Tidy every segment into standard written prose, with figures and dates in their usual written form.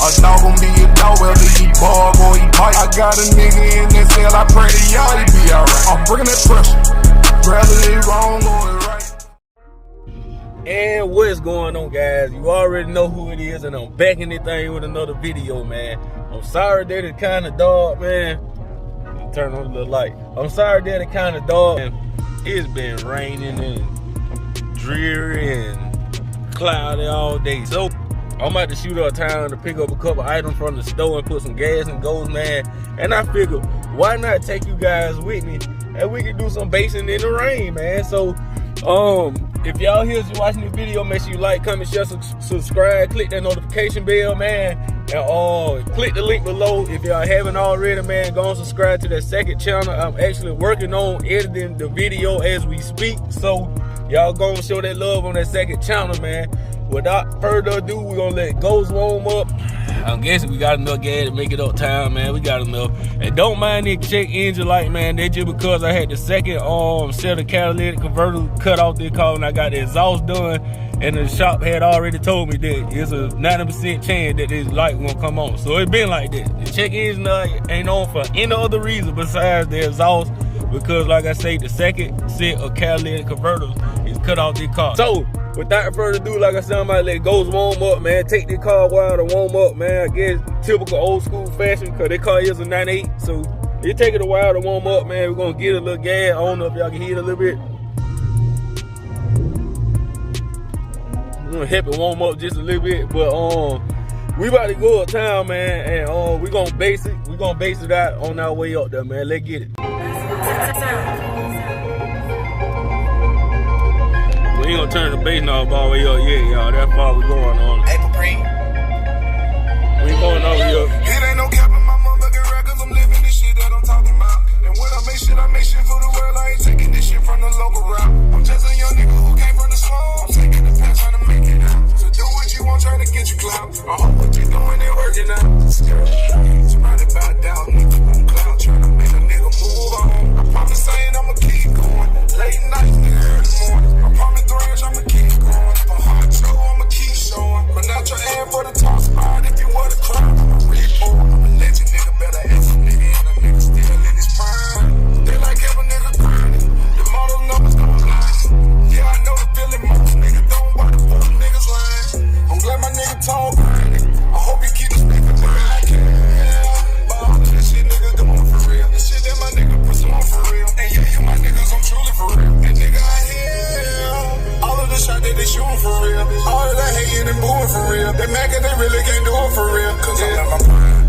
A dog gon' be a dog, whether he bark or he bite. I got a nigga in that cell, I pray to y'all he be alright. I'm bringing that pressure, rather it wrong or it right. And what's going on, guys? You already know who it is, and I'm back in this thing with another video, man. I'm sorry that it kind of dark, man. Turn on the light. I'm sorry that it kind of dark, man. It's been raining and dreary and cloudy all day. So I'm about to shoot up town to pick up a couple items from the store and put some gas and goes, man. And I figured, why not take you guys with me and we can do some basing in the rain, man. So if y'all here watching this video, make sure you like, comment, share, subscribe, click that notification bell, man, and click the link below. If y'all haven't already, man, go and subscribe to that second channel. I'm actually working on editing the video as we speak, so y'all go and show that love on that second channel, man. Without further ado, we're gonna let Ghost warm up. I'm guessing we got enough gas to make it uptown, man. We got enough. And don't mind the check engine light, man. That's just because I had the second set of catalytic converter cut off this car and I got the exhaust done. And the shop had already told me that it's a 90% chance that this light won't come on. So it's been like that. The check engine light ain't on for any other reason besides the exhaust. Because like I say, the second set of catalytic converters is cut off this car. So without further ado, like I said, I'm about to let Ghost warm up, man. Take this car a while to warm up, man. I guess typical old school fashion, because that car is a 98. So it take it a while to warm up, man. We're going to get a little gas. I don't know if y'all can hear it a little bit. I'm going to help it warm up just a little bit. But we about to go uptown, man. And we're going to base it. We're going to base it out on our way up there, man. Let's get it. We ain't gonna turn the bass knob all the way up yet, y'all. That's far we going on. April Green. We ain't going over here. It ain't no cap in my motherfucking records. I'm living this shit that I'm talking about. And when I make shit for the world. I ain't taking this shit from the local route. I'm just a young nigga who came from the slum. I'm taking the path trying to make it out. So do what you want, trying to get you clout. I hope what you doing ain't working out. Surrounded by doubt, nigga on cloud, trying to make a nigga move on. I promise saying I'ma keep going. Late night, nigga, early morning. I promise I'ma keep going. I'm hard show, I'ma keep showing. But not your hand for the top spot. If you want to cry, I'm a red boy. I'm a legend, nigga. Better ask a nigga. And a nigga still in his prime. They like every nigga grinding. The model numbers don't lie. Yeah, I know the feeling most nigga don't. Why the fuck niggas lying? I'm glad my nigga tall grinding. I hope you keep this nigga lying. But all of this shit nigga doing for real. This shit that my nigga pursuing for real. And yeah, you my niggas, I'm truly for real. And nigga, I hear all of the shot that they shooting for real. All of that hating and booing for real. They mad cause they really can't do it for real. Cause I'm not my prime.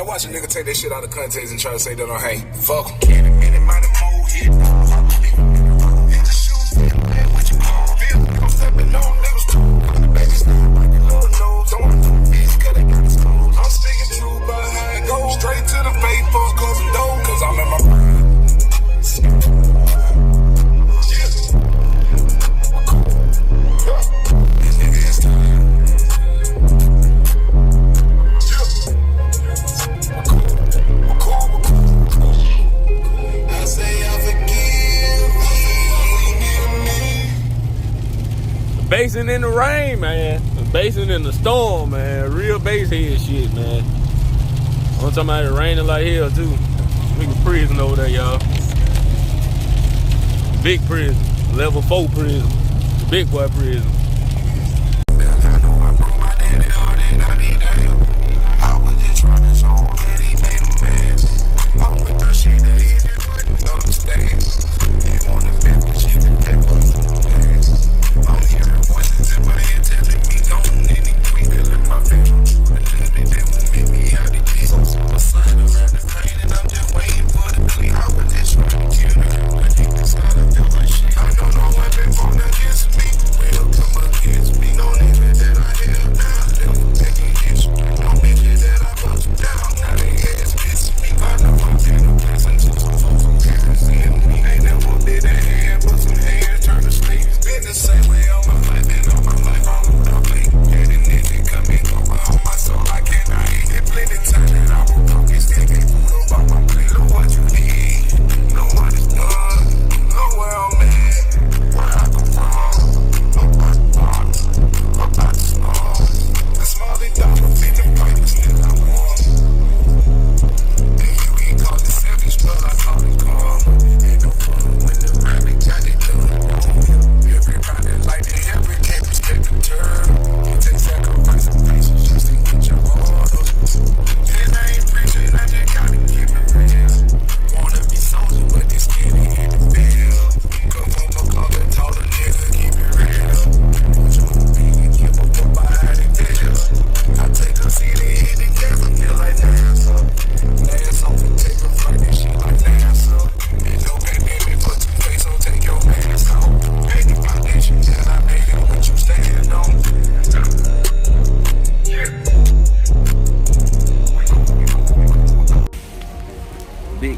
Watch a nigga take that shit out of context and try to say that on, hey, fuck him. Can't admit it, might have more hit. Hit the shoes, man, what you feel? I'm stepping on niggas too. The baby's not like a little nose. Don't want to do bitch, cause they got his clothes. I'm speaking true about how it goes. Straight to the face, fuck cousin dough. Cause I'm in my prime. This nigga is time. Basing in the rain, man. Basing in the storm, man. Real Basshead shit, man. I'm talking about it raining like hell, too. Nigga prison over there, y'all. Big prison. Level 4 prison. Big boy prison. I don't know what they wanna kiss me. Welcome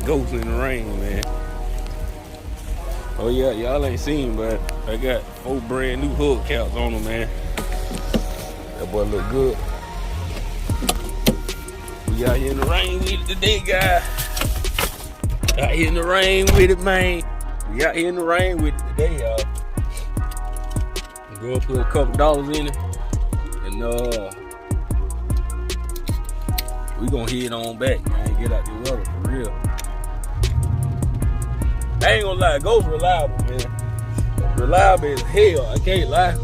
ghost in the rain, man. Oh yeah, y'all ain't seen, but I got 4 brand new hubcaps on them, man. That boy look good. We out here in the rain with it today, guys. Out here in the rain with it, man. We out here in the rain with it today, y'all. Go put a couple dollars in it, and we gonna head on back, man. Get out the weather for real. I ain't gonna lie, Ghost reliable, man. Reliable as hell, I can't lie.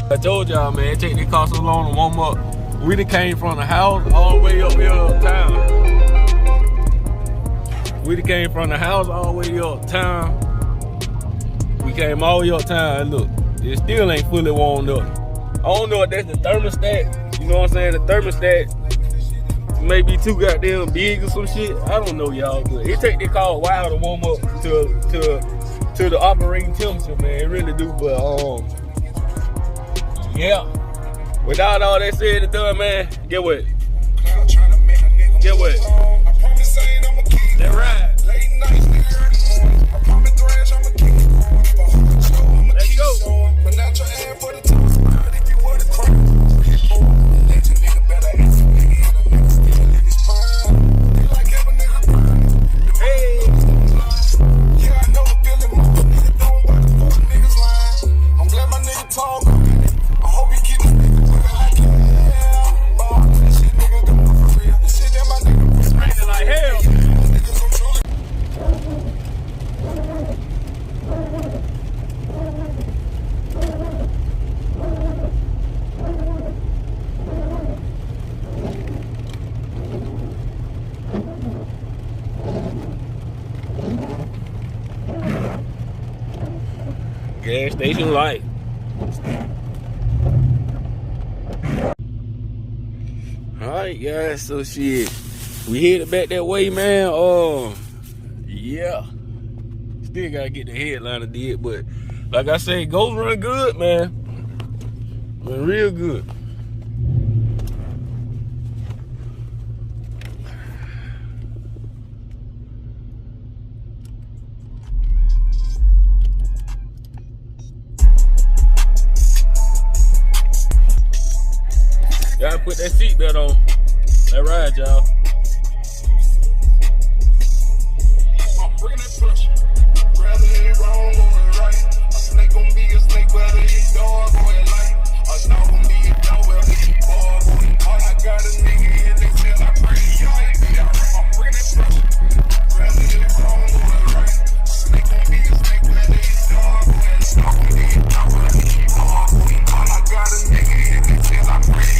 I told y'all, man, it take this car so long to warm up. We done came from the house all the way up here uptown. We done came from the house all the way uptown. We came all the way uptown, and look, it still ain't fully warmed up. I don't know if that's the thermostat, you know what I'm saying? The thermostat may be too goddamn big or some shit. I don't know, y'all, but it take this car a while to warm up to the operating temperature, man. It really do, but yeah. Without all that said and done, man, get what? Get what? That ride. Let's go. Gas station light. Alright, guys, so shit. We headed back that way, man. Yeah. Still gotta get the headliner did, but like I say, Ghost run good, man. Run real good. Gotta put that seatbelt on. That ride, y'all. I'm bringing that pressure. Rather it wrong or right. A snake gon' be a snake, whether it's dog or a light. A dog gon' be a dog, whether it's dog or a light. I got a nigga in they tell I pray I'm bringing that pressure. Rather it wrong or right. A snake gon' be a snake, whether it's dog or a light. A dog gon' be a dog, whether it's dog or a light. I got a nigga in they tell I pray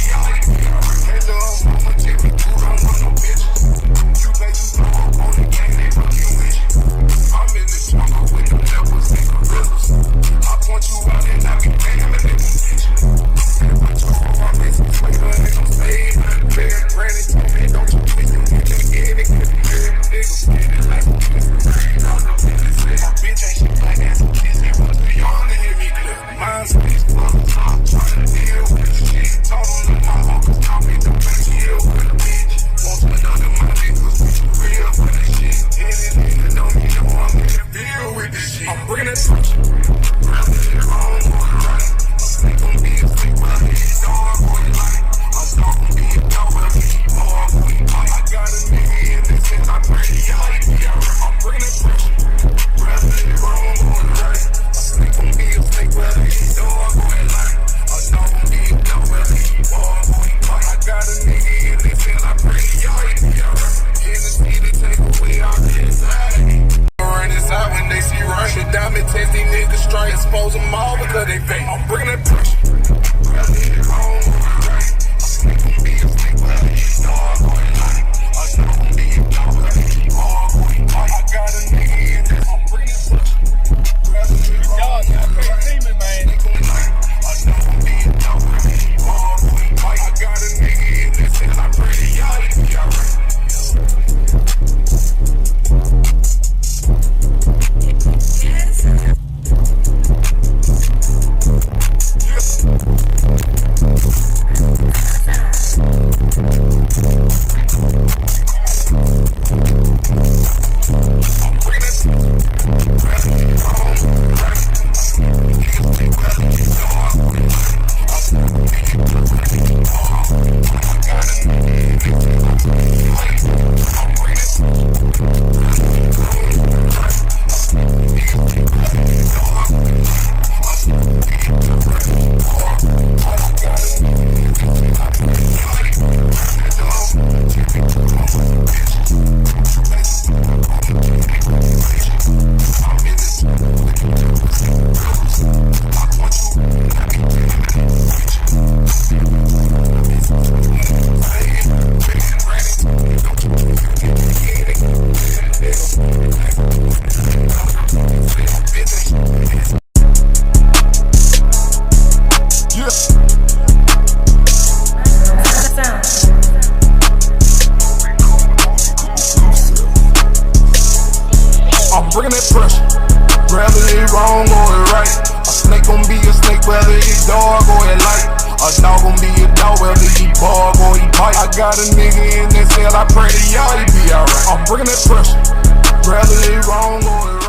expose them all because they fake. I'm bringing that pressure. Yeah. got a nigga in that cell, I pray to y'all he be alright. I'm bringing that pressure, rather they wrong or